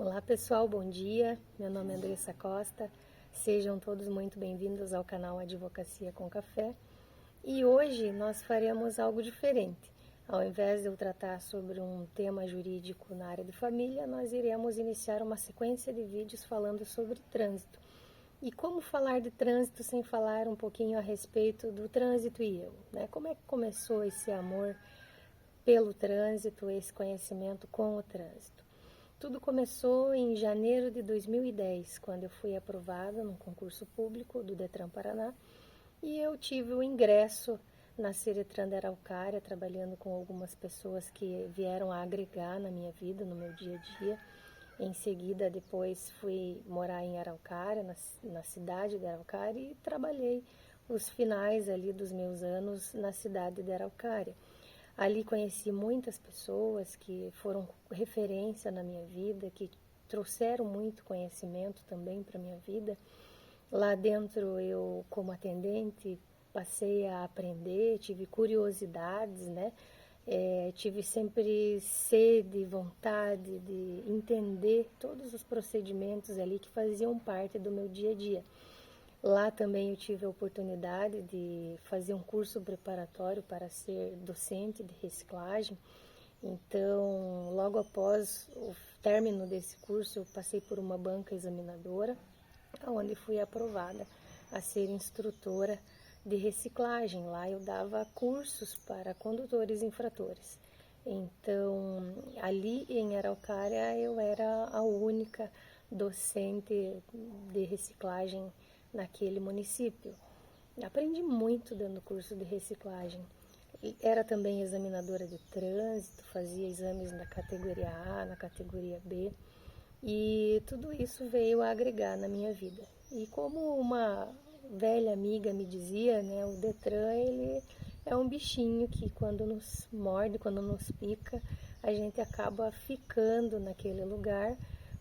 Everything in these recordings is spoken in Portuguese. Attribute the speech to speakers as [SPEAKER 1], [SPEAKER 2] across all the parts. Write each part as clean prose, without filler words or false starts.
[SPEAKER 1] Olá pessoal, bom dia. Meu nome é Andressa Costa. Sejam todos muito bem-vindos ao canal Advocacia com Café. E hoje nós faremos algo diferente. Ao invés de eu tratar sobre um tema jurídico na área de família, nós iremos iniciar uma sequência de vídeos falando sobre trânsito. E como falar de trânsito sem falar um pouquinho a respeito do trânsito e eu, né? Como é que começou esse amor pelo trânsito, esse conhecimento com o trânsito? Tudo começou em janeiro de 2010, quando eu fui aprovada num concurso público do Detran Paraná e eu tive o ingresso na Ciretran de Araucária, trabalhando com algumas pessoas que vieram a agregar na minha vida, no meu dia a dia. Em seguida, depois fui morar em Araucária, na cidade de Araucária, e trabalhei os finais ali dos meus anos na cidade de Araucária. Ali conheci muitas pessoas que foram referência na minha vida, que trouxeram muito conhecimento também para a minha vida. Lá dentro eu, como atendente, passei a aprender, tive curiosidades, né? Tive sempre sede, vontade de entender todos os procedimentos ali que faziam parte do meu dia a dia. Lá também eu tive a oportunidade de fazer um curso preparatório para ser docente de reciclagem. Então, logo após o término desse curso, eu passei por uma banca examinadora, onde fui aprovada a ser instrutora de reciclagem. Lá eu dava cursos para condutores infratores. Então, ali em Araucária, eu era a única docente de reciclagem naquele município. Aprendi muito dando curso de reciclagem. Era também examinadora de trânsito, fazia exames na categoria A, na categoria B, e tudo isso veio a agregar na minha vida. E como uma velha amiga me dizia, né, o Detran, ele é um bichinho que quando nos morde, quando nos pica, a gente acaba ficando naquele lugar,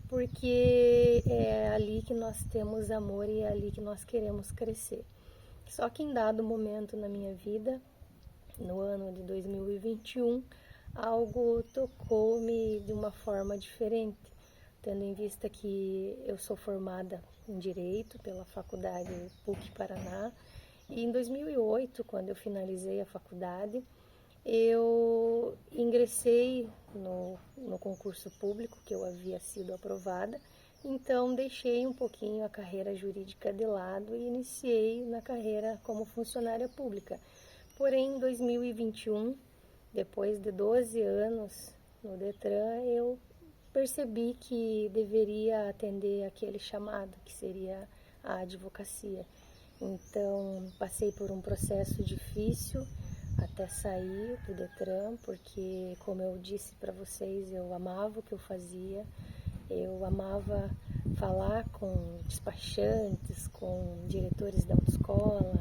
[SPEAKER 1] porque é ali que nós temos amor e é ali que nós queremos crescer. Só que em dado momento na minha vida, no ano de 2021, algo tocou-me de uma forma diferente, tendo em vista que eu sou formada em Direito pela Faculdade PUC Paraná, e em 2008, quando eu finalizei a faculdade, eu ingressei no concurso público, que eu havia sido aprovada, então deixei um pouquinho a carreira jurídica de lado e iniciei na carreira como funcionária pública. Porém, em 2021, depois de 12 anos no Detran, eu percebi que deveria atender aquele chamado, que seria a advocacia. Então, passei por um processo difícil até sair do Detran, porque, como eu disse para vocês, eu amava o que eu fazia, eu amava falar com despachantes, com diretores da autoescola,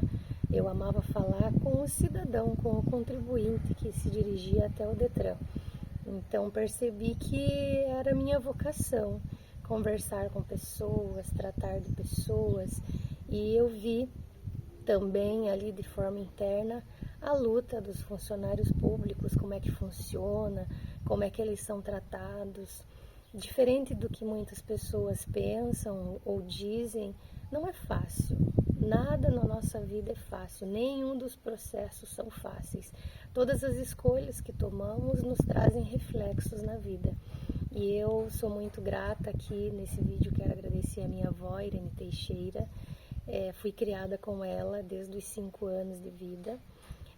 [SPEAKER 1] eu amava falar com o cidadão, com o contribuinte que se dirigia até o Detran. Então percebi que era minha vocação, conversar com pessoas, tratar de pessoas, e eu vi também ali de forma interna a luta dos funcionários públicos, como é que funciona, como é que eles são tratados. Diferente do que muitas pessoas pensam ou dizem, não é fácil. Nada na nossa vida é fácil, nenhum dos processos são fáceis. Todas as escolhas que tomamos nos trazem reflexos na vida. E eu sou muito grata aqui nesse vídeo, quero agradecer a minha avó, Irene Teixeira. Fui criada com ela desde os 5 anos de vida.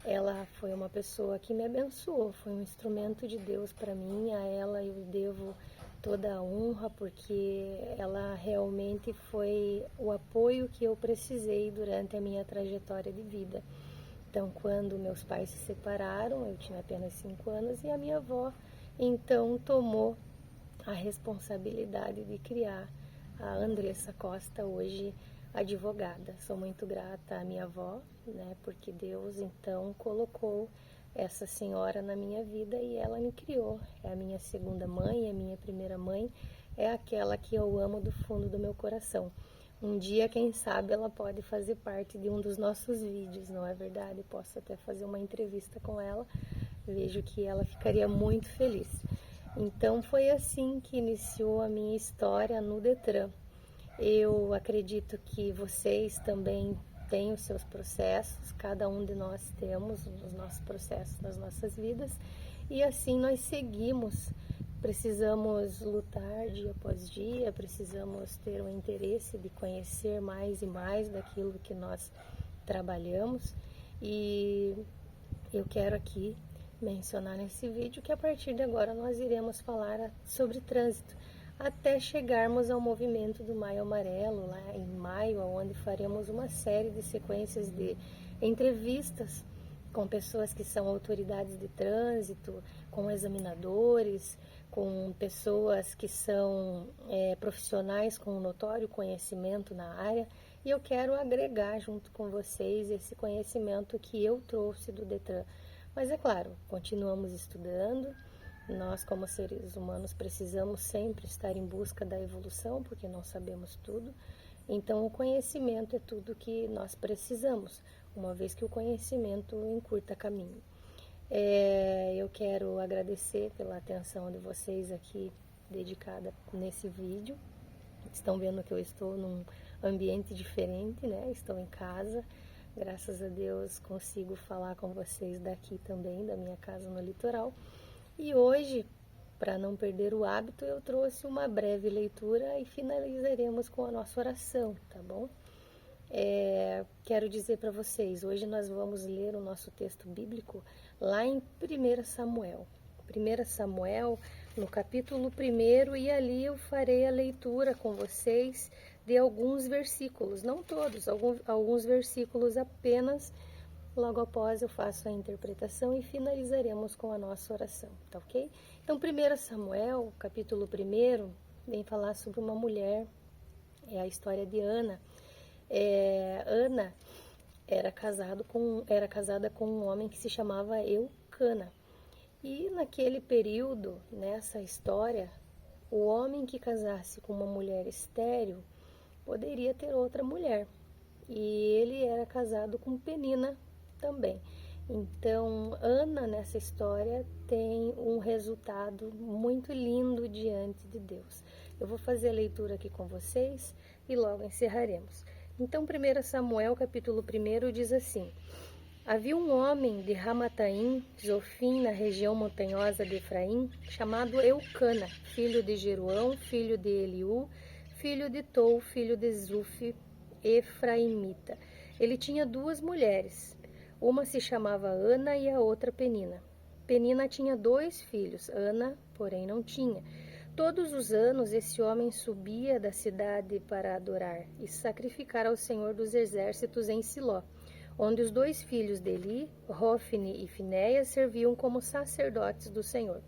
[SPEAKER 1] Ela foi uma pessoa que me abençoou, foi um instrumento de Deus para mim. A ela eu devo toda a honra, porque ela realmente foi o apoio que eu precisei durante a minha trajetória de vida. Então, quando meus pais se separaram, eu tinha apenas 5 anos, e a minha avó então tomou a responsabilidade de criar a Andressa Costa, hoje advogada. Sou muito grata à minha avó, né, porque Deus então colocou essa senhora na minha vida e ela me criou. É a minha segunda mãe, é a minha primeira mãe, é aquela que eu amo do fundo do meu coração. Um dia, quem sabe, ela pode fazer parte de um dos nossos vídeos, não é verdade? Posso até fazer uma entrevista com ela, vejo que ela ficaria muito feliz. Então foi assim que iniciou a minha história no Detran. Eu acredito que vocês também têm os seus processos, cada um de nós temos os nossos processos nas nossas vidas, e assim nós seguimos. Precisamos lutar dia após dia, precisamos ter o interesse de conhecer mais e mais daquilo que nós trabalhamos, e eu quero aqui mencionar nesse vídeo que a partir de agora nós iremos falar sobre trânsito, até chegarmos ao movimento do Maio Amarelo, lá em maio, onde faremos uma série de sequências de entrevistas com pessoas que são autoridades de trânsito, com examinadores, com pessoas que são profissionais com notório conhecimento na área, e eu quero agregar junto com vocês esse conhecimento que eu trouxe do Detran. Mas é claro, continuamos estudando, nós como seres humanos precisamos sempre estar em busca da evolução, porque não sabemos tudo, então o conhecimento é tudo que nós precisamos, uma vez que o conhecimento encurta caminho. Eu quero agradecer pela atenção de vocês aqui dedicada nesse vídeo. Estão vendo que eu estou num ambiente diferente, né? Estou em casa. Graças a Deus consigo falar com vocês daqui também, da minha casa no litoral. E hoje, para não perder o hábito, eu trouxe uma breve leitura e finalizaremos com a nossa oração, tá bom? Quero dizer para vocês, hoje nós vamos ler o nosso texto bíblico lá em 1 Samuel. 1 Samuel, no capítulo 1, e ali eu farei a leitura com vocês de alguns versículos, não todos, alguns versículos apenas. Logo após eu faço a interpretação e finalizaremos com a nossa oração, tá ok? Então, 1 Samuel, capítulo 1, vem falar sobre uma mulher, é a história de Ana. Ana era casada com um homem que se chamava Eucana. E naquele período, nessa história, o homem que casasse com uma mulher estéril poderia ter outra mulher. E ele era casado com Penina também. Então, Ana, nessa história, tem um resultado muito lindo diante de Deus. Eu vou fazer a leitura aqui com vocês e logo encerraremos. Então, 1 Samuel, capítulo 1, diz assim: Havia um homem de Ramataim, Zofim, na região montanhosa de Efraim, chamado Eucana, filho de Jeroão, filho de Eliú, filho de Tou, filho de Zuf, efraimita. Ele tinha 2 mulheres, uma se chamava Ana e a outra Penina. Penina tinha 2 filhos, Ana, porém, não tinha. Todos os anos esse homem subia da cidade para adorar e sacrificar ao Senhor dos Exércitos em Siló, onde os 2 filhos de Eli, Hofni e Finéias, serviam como sacerdotes do Senhor.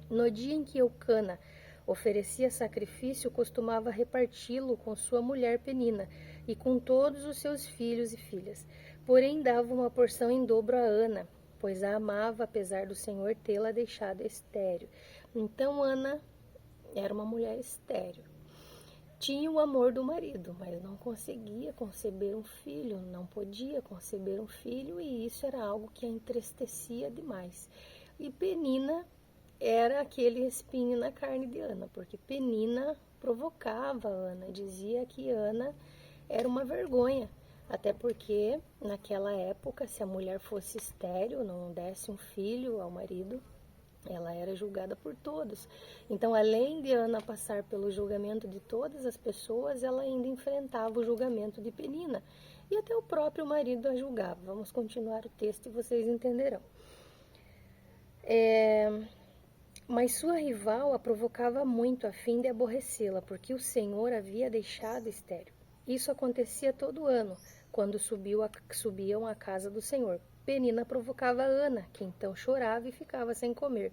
[SPEAKER 1] No dia em que Eucana oferecia sacrifício, costumava reparti-lo com sua mulher Penina e com todos os seus filhos e filhas. Porém, dava uma porção em dobro a Ana, pois a amava, apesar do Senhor tê-la deixado estéril. Então, Ana era uma mulher estéril. Tinha o amor do marido, mas não conseguia conceber um filho, não podia conceber um filho, e isso era algo que a entristecia demais. E Penina era aquele espinho na carne de Ana, porque Penina provocava Ana, dizia que Ana era uma vergonha, até porque naquela época, se a mulher fosse estéril, não desse um filho ao marido, ela era julgada por todos. Então, além de Ana passar pelo julgamento de todas as pessoas, ela ainda enfrentava o julgamento de Penina. E até o próprio marido a julgava. Vamos continuar o texto e vocês entenderão. Mas sua rival a provocava muito a fim de aborrecê-la, porque o Senhor havia deixado estéril. Isso acontecia todo ano, quando subiam à casa do Senhor. Penina provocava Ana, que então chorava e ficava sem comer.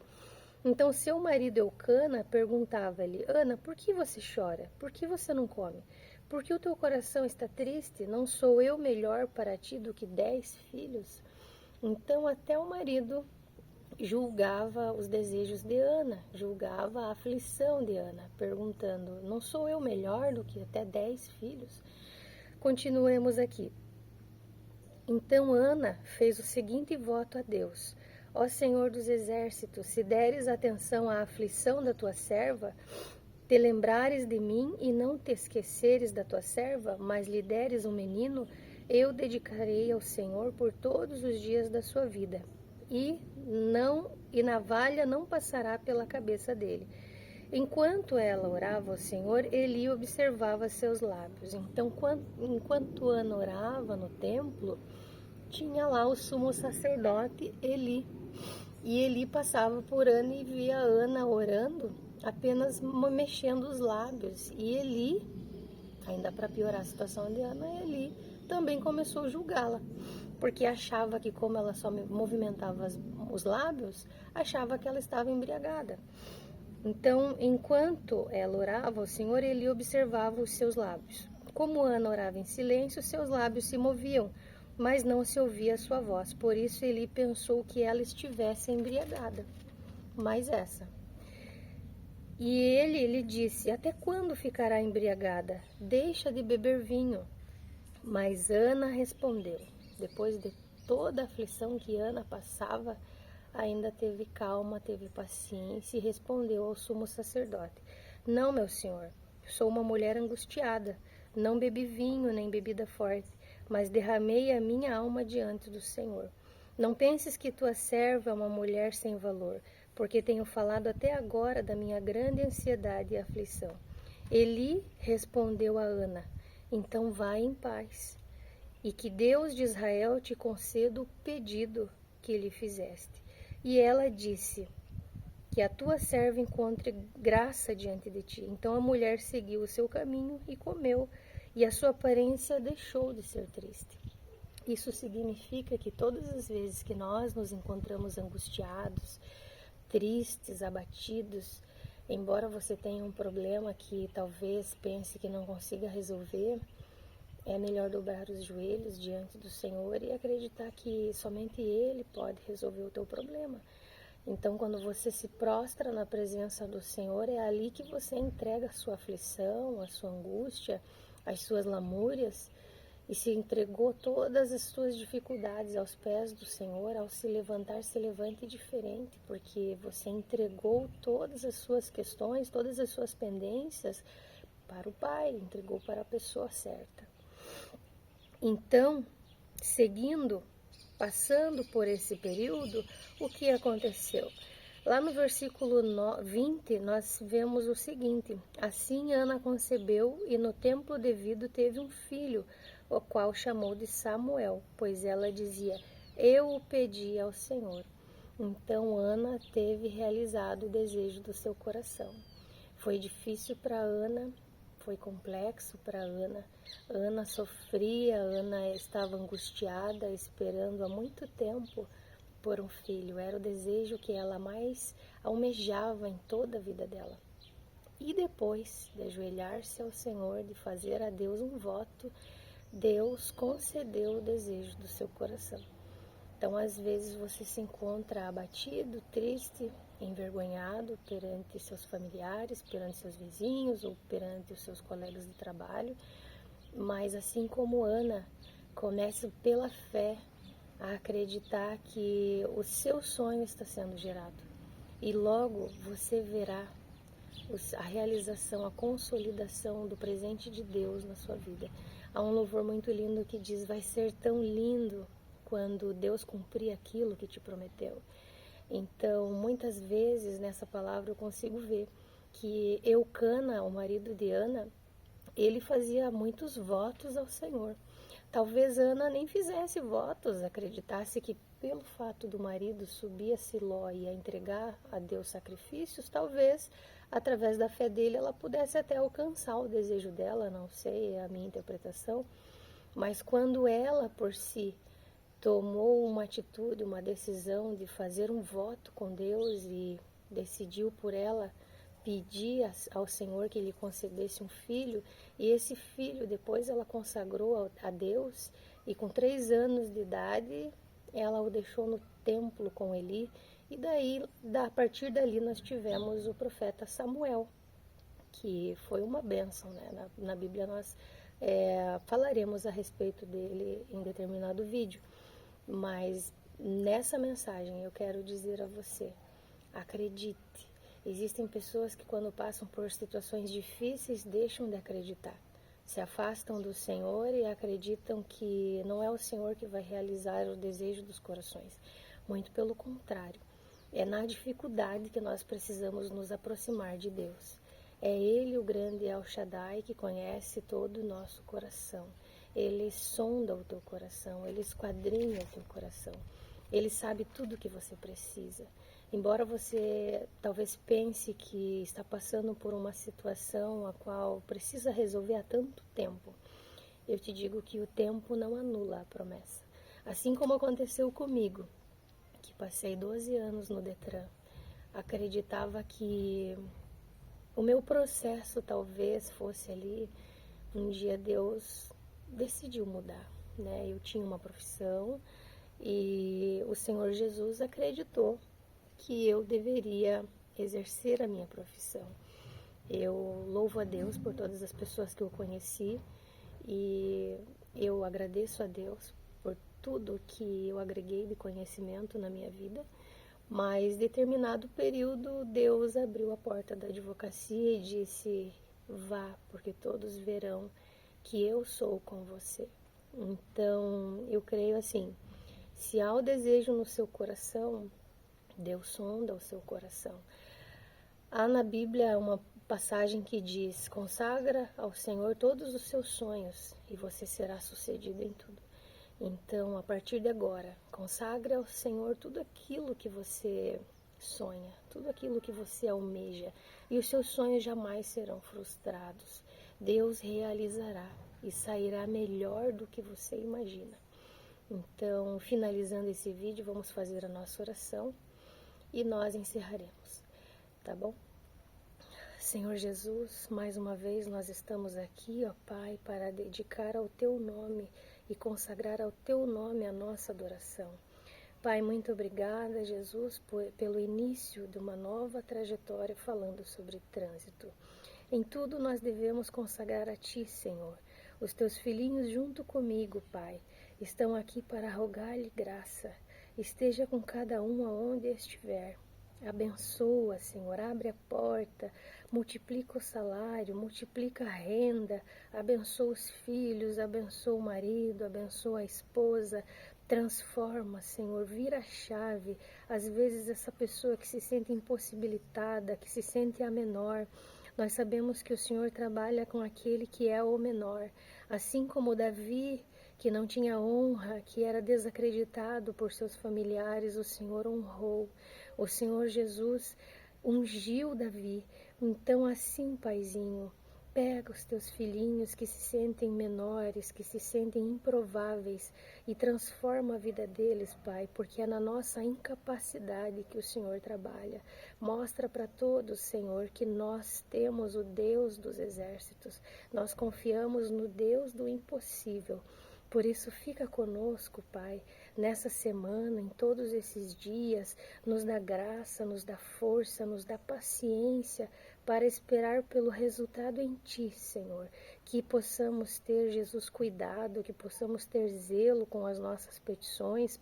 [SPEAKER 1] Então seu marido Eucana perguntava-lhe: Ana, por que você chora? Por que você não come? Por que o teu coração está triste? Não sou eu melhor para ti do que 10 filhos? Então até o marido julgava os desejos de Ana, julgava a aflição de Ana, perguntando: não sou eu melhor do que até 10 filhos? Continuemos aqui. Então Ana fez o seguinte voto a Deus: Ó Senhor dos exércitos, se deres atenção à aflição da tua serva, te lembrares de mim e não te esqueceres da tua serva, mas lhe deres um menino, eu dedicarei ao Senhor por todos os dias da sua vida, e navalha não passará pela cabeça dele. Enquanto ela orava ao Senhor, Eli observava seus lábios. Então, enquanto Ana orava no templo, tinha lá o sumo sacerdote Eli. E Eli passava por Ana e via Ana orando, apenas mexendo os lábios. E Eli, ainda para piorar a situação de Ana, Eli também começou a julgá-la, porque achava que, como ela só movimentava os lábios, achava que ela estava embriagada. Então, enquanto ela orava ao Senhor, Eli observava os seus lábios. Como Ana orava em silêncio, seus lábios se moviam, mas não se ouvia a sua voz. Por isso, Eli pensou que ela estivesse embriagada. Mais essa. E ele lhe disse: até quando ficará embriagada? Deixa de beber vinho. Mas Ana respondeu. Depois de toda a aflição que Ana passava, ainda teve calma, teve paciência e respondeu ao sumo sacerdote: não, meu senhor, sou uma mulher angustiada. Não bebi vinho nem bebida forte, mas derramei a minha alma diante do Senhor. Não penses que tua serva é uma mulher sem valor, porque tenho falado até agora da minha grande ansiedade e aflição. Eli respondeu a Ana: então vai em paz, e que Deus de Israel te conceda o pedido que lhe fizeste. E ela disse: que a tua serva encontre graça diante de ti. Então a mulher seguiu o seu caminho e comeu, e a sua aparência deixou de ser triste. Isso significa que todas as vezes que nós nos encontramos angustiados, tristes, abatidos, embora você tenha um problema que talvez pense que não consiga resolver, é melhor dobrar os joelhos diante do Senhor e acreditar que somente Ele pode resolver o teu problema. Então, quando você se prostra na presença do Senhor, é ali que você entrega a sua aflição, a sua angústia, as suas lamúrias, e se entregou todas as suas dificuldades aos pés do Senhor. Ao se levantar, se levante diferente, porque você entregou todas as suas questões, todas as suas pendências para o Pai, entregou para a pessoa certa. Então, seguindo, passando por esse período, o que aconteceu? Lá no versículo 20, nós vemos o seguinte: assim Ana concebeu e no tempo devido teve um filho, o qual chamou de Samuel, pois ela dizia: eu o pedi ao Senhor. Então Ana teve realizado o desejo do seu coração. Foi difícil para Ana, foi complexo para Ana. Ana sofria, Ana estava angustiada, esperando há muito tempo por um filho. Era o desejo que ela mais almejava em toda a vida dela. E depois de ajoelhar-se ao Senhor, de fazer a Deus um voto, Deus concedeu o desejo do seu coração. Então, às vezes você se encontra abatido, triste, envergonhado perante seus familiares, perante seus vizinhos ou perante os seus colegas de trabalho. Mas assim como Ana, comece pela fé a acreditar que o seu sonho está sendo gerado. E logo você verá a realização, a consolidação do presente de Deus na sua vida. Há um louvor muito lindo que diz: vai ser tão lindo quando Deus cumprir aquilo que te prometeu. Então, muitas vezes nessa palavra eu consigo ver que Eucana, o marido de Ana, ele fazia muitos votos ao Senhor. Talvez Ana nem fizesse votos, acreditasse que pelo fato do marido subir a Siló e a entregar a Deus sacrifícios, talvez através da fé dele ela pudesse até alcançar o desejo dela, não sei, é a minha interpretação. Mas quando ela por si tomou uma atitude, uma decisão de fazer um voto com Deus e decidiu por ela pedir ao Senhor que lhe concedesse um filho, e esse filho depois ela consagrou a Deus, e com 3 anos de idade ela o deixou no templo com Eli, e daí, a partir dali nós tivemos o profeta Samuel, que foi uma bênção, né? Na Bíblia nós falaremos a respeito dele em determinado vídeo. Mas nessa mensagem eu quero dizer a você, acredite. Existem pessoas que quando passam por situações difíceis deixam de acreditar. Se afastam do Senhor e acreditam que não é o Senhor que vai realizar o desejo dos corações. Muito pelo contrário. É na dificuldade que nós precisamos nos aproximar de Deus. É Ele, o grande El Shaddai, que conhece todo o nosso coração. Ele sonda o teu coração, Ele esquadrinha o teu coração. Ele sabe tudo o que você precisa. Embora você talvez pense que está passando por uma situação a qual precisa resolver há tanto tempo, eu te digo que o tempo não anula a promessa. Assim como aconteceu comigo, que passei 12 anos no Detran, acreditava que o meu processo talvez fosse ali, um dia Deus decidiu mudar, né? Eu tinha uma profissão e o Senhor Jesus acreditou que eu deveria exercer a minha profissão. Eu louvo a Deus por todas as pessoas que eu conheci e eu agradeço a Deus por tudo que eu agreguei de conhecimento na minha vida, mas determinado período Deus abriu a porta da advocacia e disse: vá, porque todos verão que eu sou com você. Então eu creio assim, se há o desejo no seu coração, Deus sonda o seu coração. Há na Bíblia uma passagem que diz: consagra ao Senhor todos os seus sonhos e você será sucedido em tudo. Então, a partir de agora, consagra ao Senhor tudo aquilo que você sonha, tudo aquilo que você almeja, e os seus sonhos jamais serão frustrados. Deus realizará e sairá melhor do que você imagina. Então, finalizando esse vídeo, vamos fazer a nossa oração e nós encerraremos, tá bom? Senhor Jesus, mais uma vez nós estamos aqui, ó Pai, para dedicar ao Teu nome e consagrar ao Teu nome a nossa adoração. Pai, muito obrigada, Jesus, pelo início de uma nova trajetória falando sobre trânsito. Em tudo nós devemos consagrar a Ti, Senhor. Os Teus filhinhos junto comigo, Pai, estão aqui para rogar-lhe graça. Esteja com cada um aonde estiver. Abençoa, Senhor, abre a porta, multiplica o salário, multiplica a renda, abençoa os filhos, abençoa o marido, abençoa a esposa, transforma, Senhor, vira a chave. Às vezes essa pessoa que se sente impossibilitada, que se sente a menor, nós sabemos que o Senhor trabalha com aquele que é o menor, assim como Davi, que não tinha honra, que era desacreditado por seus familiares, o Senhor honrou. O Senhor Jesus ungiu Davi. Então assim, Paizinho, pega os teus filhinhos que se sentem menores, que se sentem improváveis e transforma a vida deles, Pai, porque é na nossa incapacidade que o Senhor trabalha. Mostra para todos, Senhor, que nós temos o Deus dos exércitos. Nós confiamos no Deus do impossível. Por isso, fica conosco, Pai, nessa semana, em todos esses dias, nos dá graça, nos dá força, nos dá paciência para esperar pelo resultado em Ti, Senhor. Que possamos ter, Jesus, cuidado, que possamos ter zelo com as nossas petições.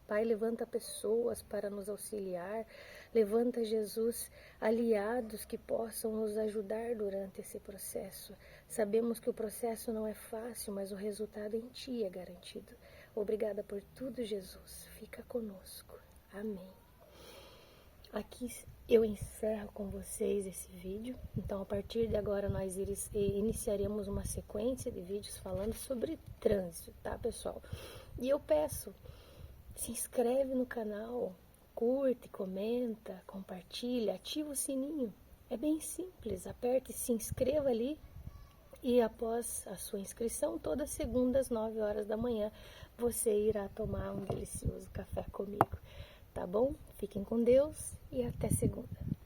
[SPEAKER 1] Pai, levanta pessoas para nos auxiliar, levanta, Jesus, aliados que possam nos ajudar durante esse processo. Sabemos que o processo não é fácil, mas o resultado em Ti é garantido. Obrigada por tudo, Jesus. Fica conosco. Amém. Aqui eu encerro com vocês esse vídeo. Então, a partir de agora, nós iniciaremos uma sequência de vídeos falando sobre trânsito, tá, pessoal? E eu peço, se inscreve no canal, curte, comenta, compartilha, ativa o sininho. É bem simples, aperte, se inscreva ali e após a sua inscrição, toda segunda às 9 horas da manhã, você irá tomar um delicioso café comigo, tá bom? Fiquem com Deus e até segunda.